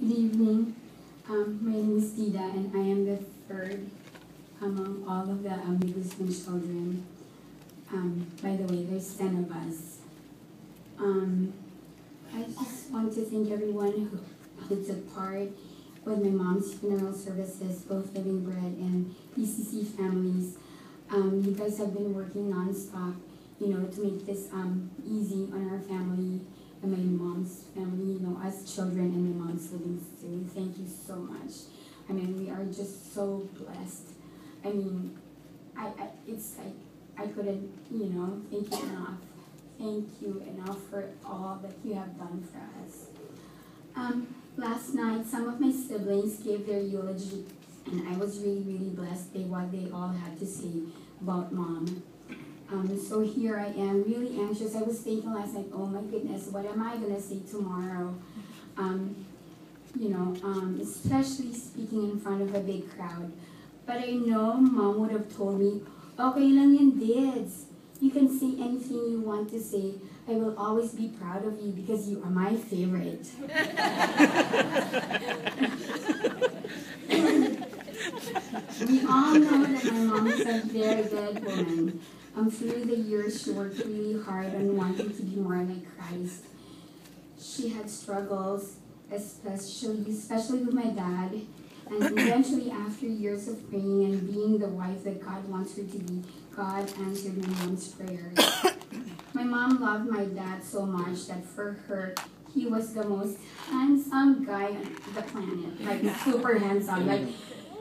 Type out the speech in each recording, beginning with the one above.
Good evening. My name is Dida, and I am the third among all of the Guzman children. By the way, there's 10 of us. I just want to thank everyone who took part with my mom's funeral services, both Living Bread and PCC families. You guys have been working nonstop, to make this easy on our family and my mom's family, us children and my mom's living too. Thank you so much. I mean, we are just so blessed. I mean, it's like I couldn't, thank you enough. Thank you enough for all that you have done for us. Last night, some of my siblings gave their eulogy, and I was really, really blessed by what they all had to say about Mom. So here I am, really anxious. I was thinking last night, oh my goodness, what am I gonna say tomorrow? Especially speaking in front of a big crowd. But I know Mom would have told me, okay lang yan, Dids. You can say anything you want to say. I will always be proud of you because you are my favorite. We all know that my mom is a very good woman. Through the years, she worked really hard on wanting to be more like Christ. She had struggles, especially with my dad, and eventually, after years of praying and being the wife that God wants her to be, God answered my mom's prayers. My mom loved my dad so much that for her, he was the most handsome guy on the planet. Like, super handsome. Like,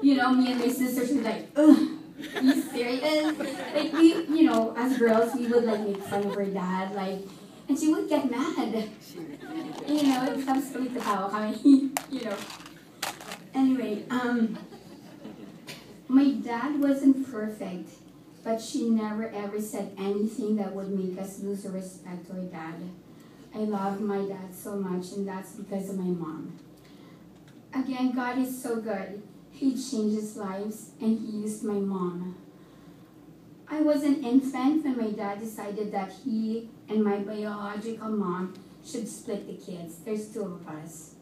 me and my sisters were like, ugh, are you serious? Like, we, as girls, we would, like, make fun of her dad, like, and she would get mad. Tapos kami, Anyway, my dad wasn't perfect, but she never ever said anything that would make us lose the respect to our dad. I love my dad so much, and that's because of my mom. Again, God is so good. He changes lives, and he used my mom. I was an infant when my dad decided that he and my biological mom should split the kids. There's 2 of us.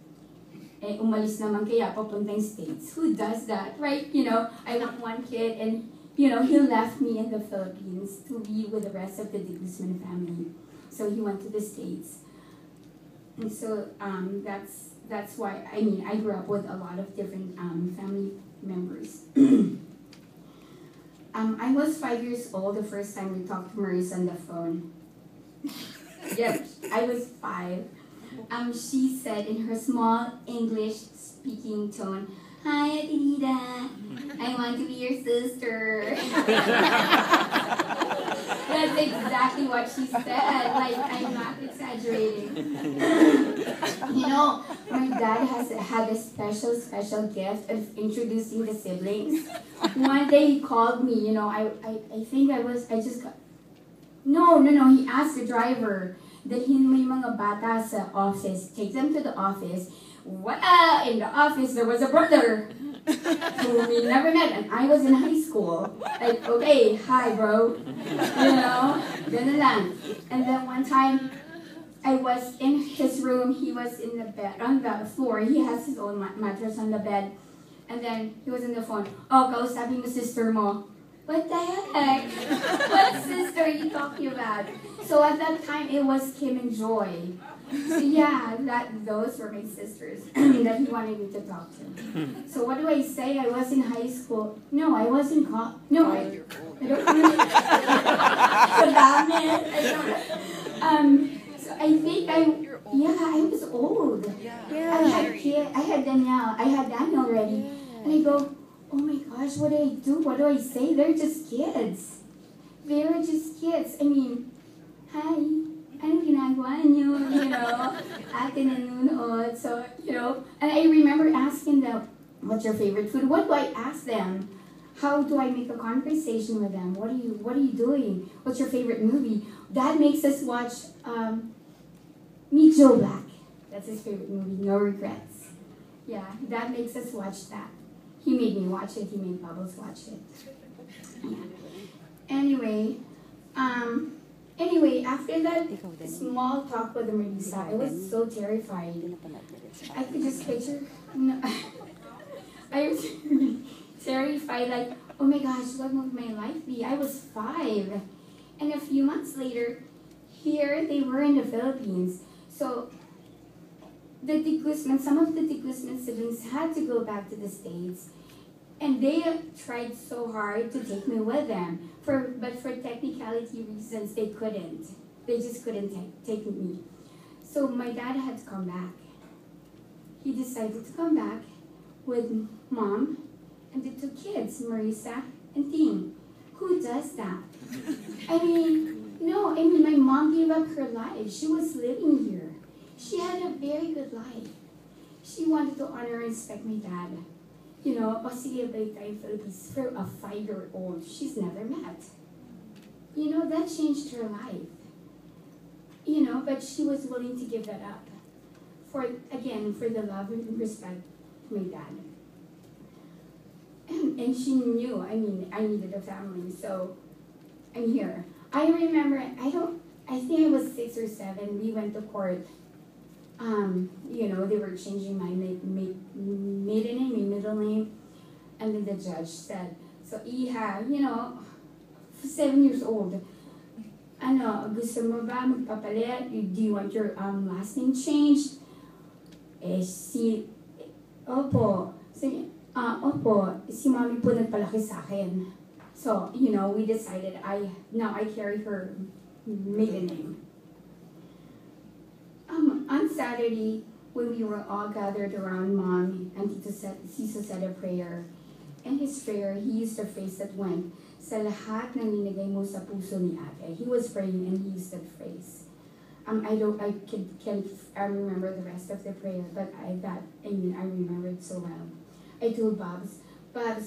Umalis naman kaya papuntang States. Who does that, right? I want one kid, and, he left me in the Philippines to be with the rest of the Guzman family. So he went to the States. And so that's why, I grew up with a lot of different family members. I was 5 years old the first time we talked to Maurice on the phone. Yep, I was 5. She said in her small English speaking tone, "Hi, Candida. I want to be your sister." That's exactly what she said. Like, I'm not exaggerating. My dad had a special gift of introducing the siblings. One day he called me, he asked the driver that may mga bata sa office, take them to the office. In the office there was a brother who we never met, and I was in high school. Like, okay, hi bro, ganun lang. And then one time, I was in his room, he was in the bed, on the floor, he has his own mattress on the bed, and then he was on the phone, kausapin mo sister mo. What the heck? What sister are you talking about? So at that time, it was Kim and Joy. So yeah, those were my sisters that he wanted me to talk to. So what do I say? I was in high school. No, I wasn't No, I don't really. So I think I was old. Yeah. I had Daniel already. And I go, oh my gosh, what do I do? What do I say? They're just kids. Hi, anong ginagawa niyo? Ate nanonood. So, and I remember asking them, what's your favorite food? What do I ask them? How do I make a conversation with them? What are you doing? What's your favorite movie? Dad makes us watch Meet Joe Black. That's his favorite movie, No Regrets. Yeah, Dad makes us watch that. He made me watch it. He made Bubbles watch it. Yeah. Anyway, Anyway, after that small talk with Marisa, I was so terrified. I could just picture, no, I was terrified, like, oh my gosh, what would my life be? I was 5. And a few months later, here they were in the Philippines. So the De Guzman, some of the De Guzman siblings had to go back to the States. And they tried so hard to take me with them. But for technicality reasons, they couldn't. They just couldn't take me. So my dad had to come back. He decided to come back with Mom and the 2 kids, Marisa and Ting. Who does that? I mean, no, my mom gave up her life. She was living here. She had a very good life. She wanted to honor and respect my dad. You know, Philippines for a 5-year-old she's never met. You know, that changed her life. You know, but she was willing to give that up. For the love and respect to my dad. And she knew, I needed a family, so I'm here. I remember, I think I was 6 or 7, we went to court. You know, they were changing my maiden name, my middle name, and then the judge said, so Iha, you know, 7 years old, gusto mo ba magpapalit? Do you want your last name changed? Opo, si Mommy po nagpalaki sa akin. So, you know, we decided, now I carry her maiden name. On Saturday, when we were all gathered around Mom, and Tito said a prayer. In his prayer, he used a phrase that went, sa lahat ng ninigay mo sa puso ni Ate. He was praying and he used that phrase. I can't remember the rest of the prayer, but I remember it so well. I told Babs,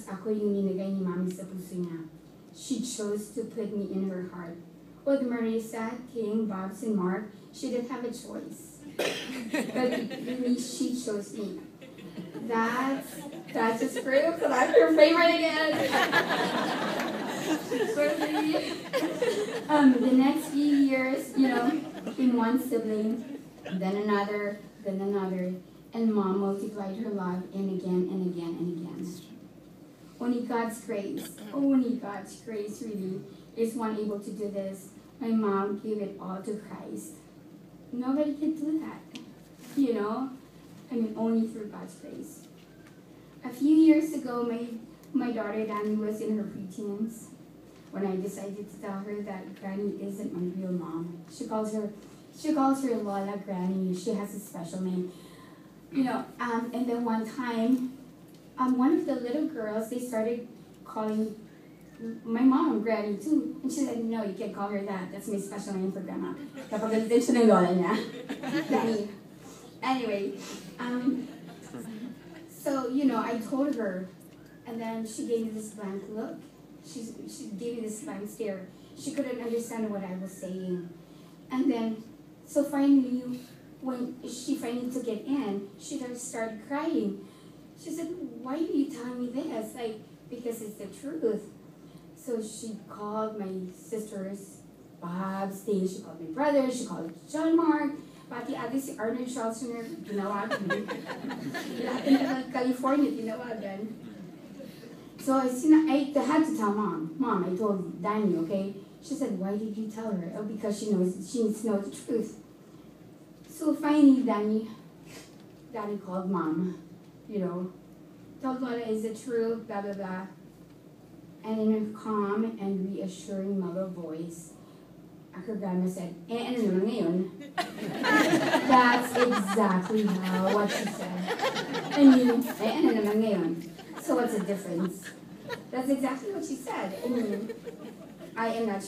ako yung ninigay ni Mommy sa puso niya. She chose to put me in her heart. With Marisa, King, Babs, and Mark, she didn't have a choice. But she chose me. That's just great. That's her favorite again. The next few years, you know, in one sibling, then another, and Mom multiplied her love and again and again and again. Only God's grace really is one able to do this. My mom gave it all to Christ. Nobody can do that, you know? Only through God's grace. A few years ago, my daughter Danny was in her preteens when I decided to tell her that Granny isn't my real mom. She calls her Lola Granny. She has a special name. You know, and then one time, one of the little girls, they started calling my mom Granny too. And she said, no, you can't call her that. That's my special name for Grandma. Kapagalitan siya ng lola niya. Granny. Anyway, so, you know, I told her, and then she gave me this blank look. She gave me this blank stare. She couldn't understand what I was saying. And then, so finally, when she finally took it in, she started crying. She said, why are you telling me this? Like, because it's the truth. So she called my sisters, Babs, she called my brother, she called John Mark, pati ate si Arnold Schwarzenegger, tinawagan. Lahat ng California, tinawagan. So I had to tell Mom. Mom, I told Danny, okay? She said, why did you tell her? Oh, because she needs to know the truth. So finally, Daddy called Mom, you know, told Lola, is it true, blah, blah, blah. And in a calm and reassuring mother voice, her grandma said, ano naman ngayon? That's exactly what she said. Ano naman ngayon? So what's the difference? That's exactly what she said. I am not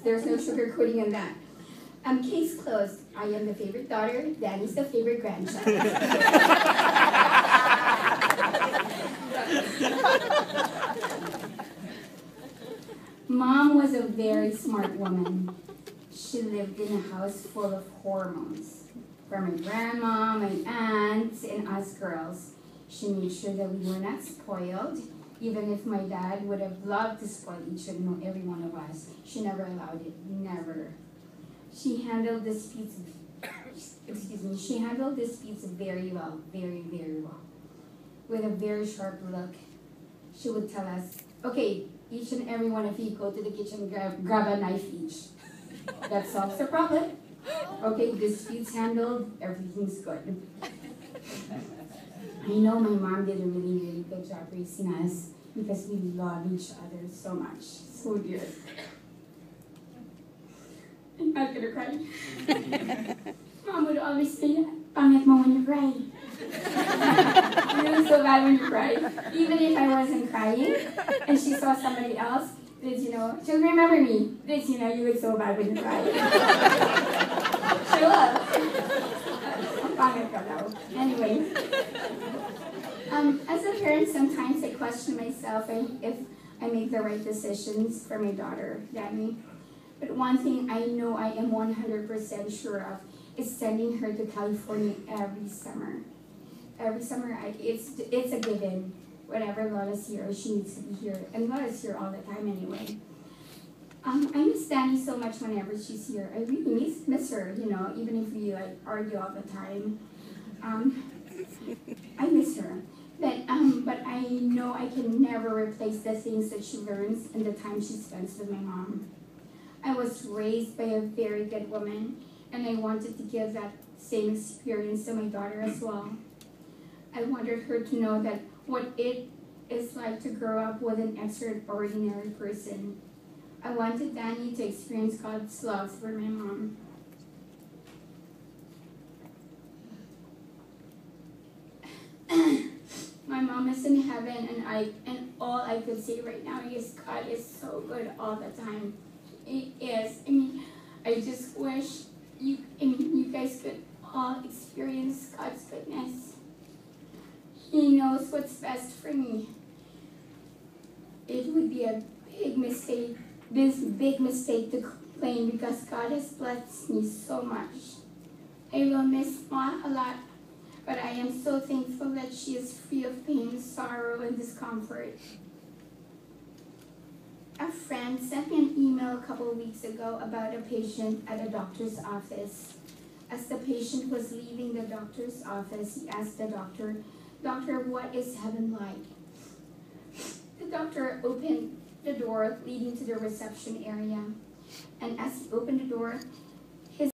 there's no sugar coating in that. Case closed. I am the favorite daughter. Danny's the favorite grandchild. Mom was a very smart woman. She lived in a house full of hormones. For my grandma, my aunts, and us girls. She made sure that we were not spoiled, Even if my dad would have loved to spoil each and every one of us, she never allowed it. Never. She handled disputes, she handled disputes very well, very, very well. With a very sharp look, she would tell us, okay, each and every one of you go to the kitchen, grab a knife each. That solves the problem. Okay, disputes handled, everything's good. I know my mom did a really, really good job raising us because we love each other so much. So dear. I'm not gonna cry. Mom would always say, pangit mo when you cry. Really so bad when you cry. Even if I wasn't crying and she saw somebody else, she'll remember me. You look so bad when you cry. She will. Pangit ka daw. Anyway. As a parent, sometimes I question myself if I make the right decisions for my daughter, Danny. But one thing I know I am 100% sure of is sending her to California every summer. Every summer, it's a given. Whenever Lola's here, she needs to be here. And Lola's here all the time anyway. I miss Danny so much whenever she's here. I really miss her, even if we argue all the time. I miss her. But I know I can never replace the things that she learns and the time she spends with my mom. I was raised by a very good woman, and I wanted to give that same experience to my daughter as well. I wanted her to know that what it is like to grow up with an extraordinary person. I wanted Danny to experience God's love for my mom. My mom is in heaven, and all I could say right now is God is so good all the time. It is. I just wish you guys could all experience God's goodness. He knows what's best for me. It would be a big mistake to complain because God has blessed me so much. I will miss Ma a lot, but I am so thankful that she is free of pain, sorrow, and discomfort. A friend sent me an email a couple of weeks ago about a patient at a doctor's office. As the patient was leaving the doctor's office, he asked the doctor, "Doctor, what is heaven like?" The doctor opened the door leading to the reception area. And as he opened the door,